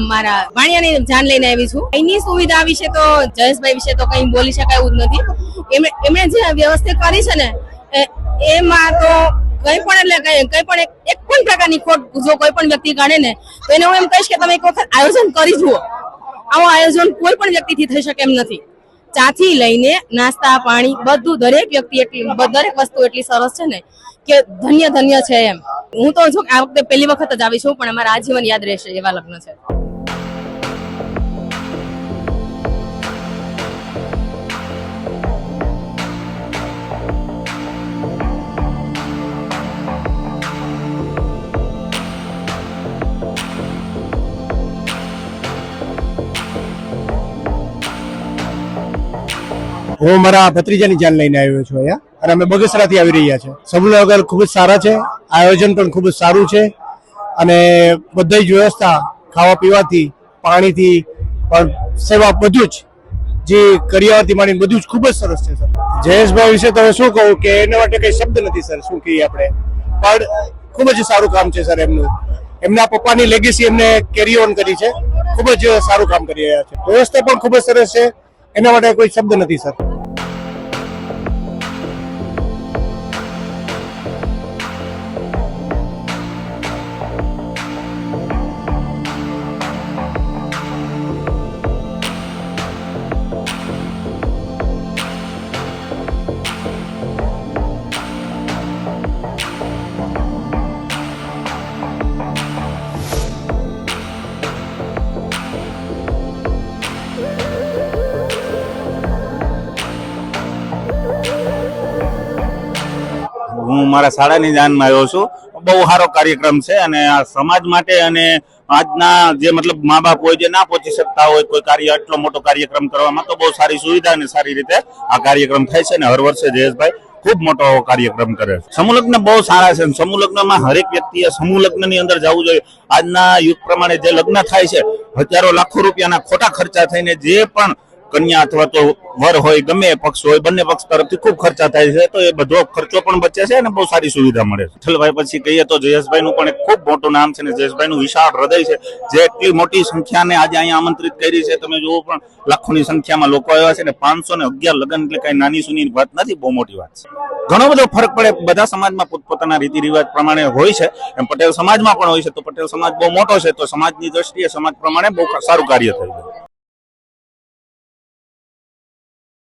મારા ભાણિયાની જાન લઈને આવી છું. અહીંની સુવિધા વિશે તો જયેશભાઈ વિશે તો કંઈ બોલી શકાય એવું જ નથી. એમણે જે વ્યવસ્થા કરી છે ને એમાં તો કઈ પણ કઈ પણ એક પણ પ્રકારની ખોટ જો કોઈ પણ વ્યક્તિ કાઢે ને તો એને હું એમ કહીશ કે તમે એક વખત આયોજન કરી જુઓ. આવું આયોજન કોઈ પણ વ્યક્તિથી થઈ શકે એમ નથી. ચાથી લઈને નાસ્તા પાણી બધું દરેક વસ્તુ એટલી સરસ છે ને કે ધન્ય છે એમ. હું તો જો આ વખતે પહેલી વખત જ આવી છું પણ અમારા આજીવન યાદ રહેશે એવા લગ્ન છે. હું મારા ભત્રીજાની જાન લઈને આવ્યો છું અહીંયા અને અમે બગસરાથી આવી રહ્યા છે. સમૂહ લગ્ન ખૂબ જ સારા છે, આયોજન પણ ખૂબ જ સારું છે અને બધી જ વ્યવસ્થા ખાવા પીવાથી પાણીથી પણ સેવા બધું જ જે કરિયાવરથી માંડીને બધું જ ખૂબ જ સરસ છે સર. જયેશભાઈ વિશે તો શું કહું કે એના માટે કઈ શબ્દ નથી સર, શું કહીએ આપણે, પણ ખૂબ જ સારું કામ છે સર એમનું. એમના પપ્પાની લેગેસી એમને કેરી ઓન કરી છે, ખૂબ જ સારું કામ કરી રહ્યા છે. વ્યવસ્થા પણ ખૂબ જ સરસ છે, એના માટે કોઈ શબ્દ નથી સર. હું મારા શાળાની જાનમાં આવ્યો છું. બહુ સારો કાર્યક્રમ છે અને આ સમાજ માટે અને આજના જે મતલબ મા બાપ હોય જે ના પહોંચી શકતા હોય કોઈ કાર્ય એટલો મોટો કાર્યક્રમ કરવામાં તો બહુ સારી સુવિધા અને સારી રીતે આ કાર્યક્રમ થાય છે. અને હર વર્ષે જયેશભાઈ ખૂબ મોટો કાર્યક્રમ કરે છે. સમૂહ લગ્ન બહુ સારા છે. સમૂહ લગ્નમાં હરેક વ્યક્તિએ સમૂહ લગ્નની અંદર જવું જોઈએ. આજના યુગ પ્રમાણે જે લગ્ન થાય છે હજારો લાખો રૂપિયાના ખોટા ખર્ચા થઈને જે પણ કન્યા અથવા તો વર હોય ગમે પક્ષ હોય બંને પક્ષ તરફથી ખૂબ ખર્ચા થાય છે, તો એ બધો ખર્ચો પણ બચે છે અને બહુ સારી સુવિધા મળે છે. વિઠ્ઠલભાઈ પછી કહીએ તો જયેશભાઈનું પણ એક ખૂબ મોટું નામ છે અને જયેશભાઈનું વિશાળ હૃદય છે. જે એટલી મોટી સંખ્યાને આજે અહીંયા આમંત્રિત કરી છે, તમે જુઓ પણ લાખોની સંખ્યામાં લોકો આવ્યા છે અને 511 લગ્ન એટલે કઈ નાની સુની વાત નથી, બહુ મોટી વાત છે. ઘણો બધો ફરક પડે. બધા સમાજમાં પોતપોતાના રીતિ રિવાજ પ્રમાણે હોય છે, એમ પટેલ સમાજમાં પણ હોય છે. તો પટેલ સમાજ બહુ મોટો છે તો સમાજની દ્રષ્ટિએ સમાજ પ્રમાણે બહુ સારું કાર્ય થયું.